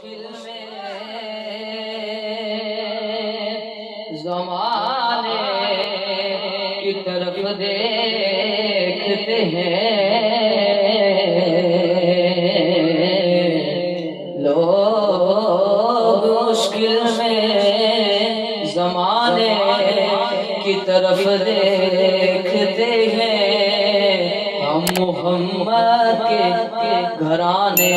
مشکل میں زمانے کی طرف دیکھتے ہیں لوگ، مشکل میں زمانے کی طرف دیکھتے ہیں، ہم محمد کے گھرانے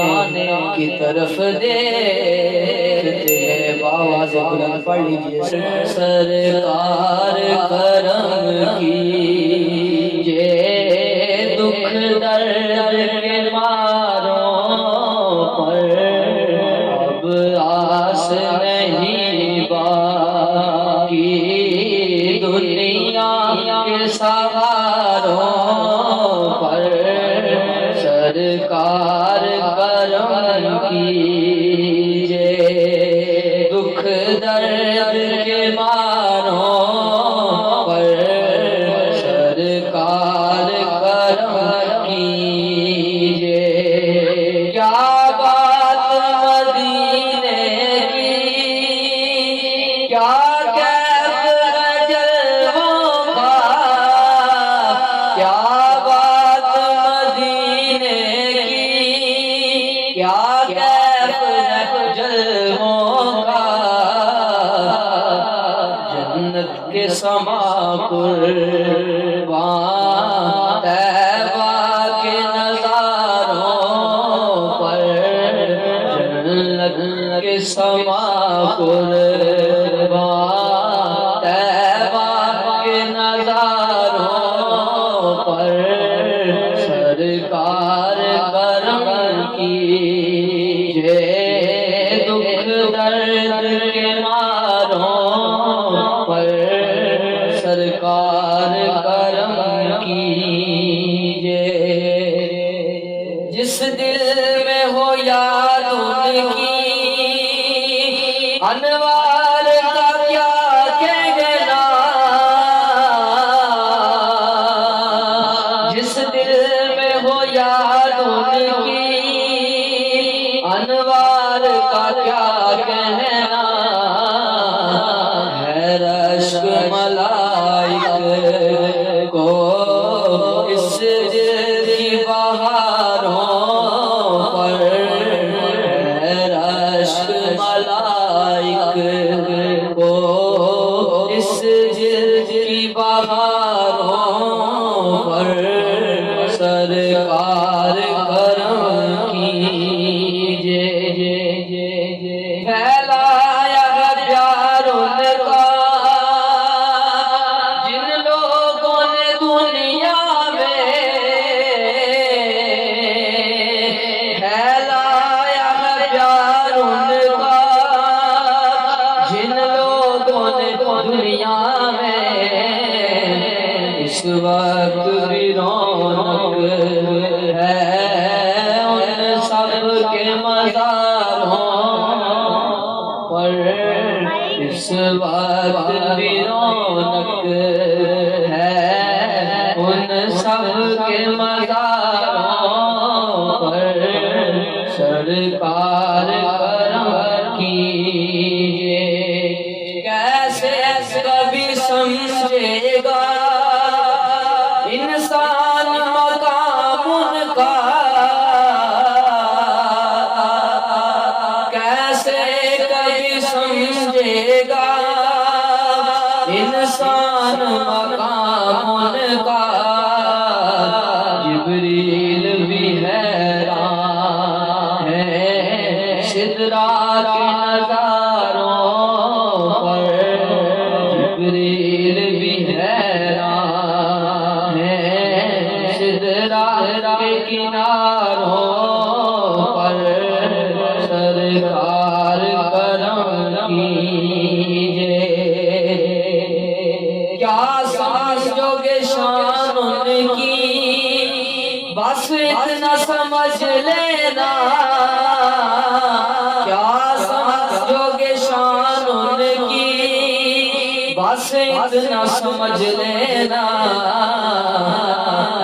کی طرف دیکھتے ہیں۔ آواز بلند پڑھ لیجیے۔ سرکار کرم کیجئے، دکھ درد کے ماروں پر اب آس نہیں باقی، دنیا کے سہاروں پر سرکار کرم کیجئے، دکھ درد کے ماروں پر سرکار کرم کیجئے۔ کیا بات مدینے کی، کیا کیف ہے جلووں کا، کیا بات مدینے کی، کیا کیف ہے جلووں کا، جنت کے سما قربان طیبہ کے نظاروں پر، جنت کے سما قربان طیبہ کے نظاروں پر سرکار کرم کیجئے، دکھ درد کے ماروں پر سرکار کرم کیجئے۔ جس دل میں ہو یاد ان کی انوار کا کیا کہنا، جس دل میں ہو یاد ان کی انوار کا کیا کہنا، ہے رشک ملائک کو اس دل کی بہاروں پر، ہے رشک ملائک کو اس دل کی بہاروں پر سرکار کرم کیجئے۔ پھیلایا ہے پیار ان کا جن لوگوں نے دنیا میں، پھیلایا ہے پیار ان کا جن لوگوں نے دنیا میں، اس وقت بھی رونق ہے ان سب کے مزاروں پر، اس وقت بھی رونق ہے ان سب کے مزاروں پر سرکار کرم کیجئے۔ کیسے کبھی سمجھے گا انسان مقام ان کا، کیسے کبھی سمجھے گا انسان مقام ان کا، جبریل بھی حیران ہے سدرا کے نظاروں پر، جبریل بھی حیران ہے سدرا کے کناروں پر سرکار کرم کیجئے۔ کیا سمجھو گے شان ان کی، بس اتنا سمجھ لینا، کیا سمجھو گے شان ان کی، بس اتنا سمجھ لینا،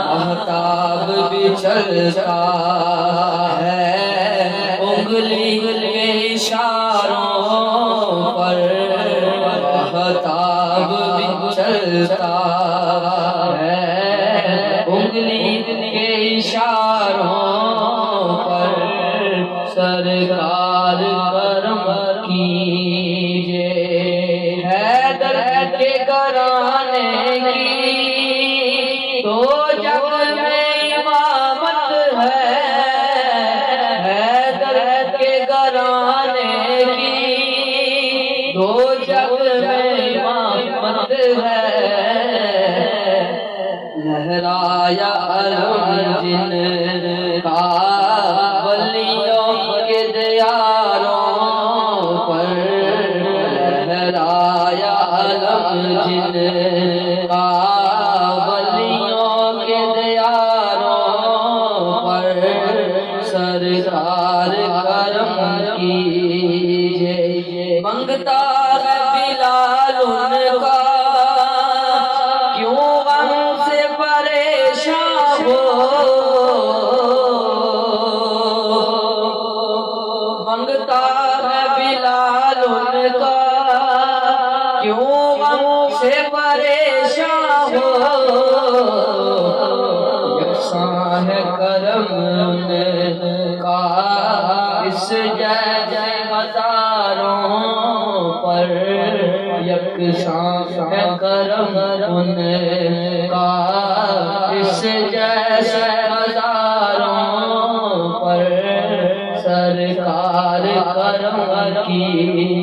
مہتاب بھی چلتا ہے انگلی کے اشاروں پر مہتاب بھی چلتا ہے، انگلی کے اشاروں پر سرکار کرم کیجے، حیدر کے گھرانے کی تو جگ میں امامت ہے، حیدر کے گھرانے کی تو جگ میں امامت ہے، لہرایا علم جن کا ولیوں کے دیاروں پر، لہرایا علم جن کا ولیوں کے دیاروں پر، سرکار کرم کیجے، منگتا ہے بلال ان کا کیوں غم سے پریشان ہو، منگتا ہے بلال ان کا کیوں غم سے پریشان ہو، یکساں ہے کرم ان کا اس جیسے ہزاروں پر، یکساں ہے کرم ان کا اس جیسے ہزاروں پر، سرکار کرم کی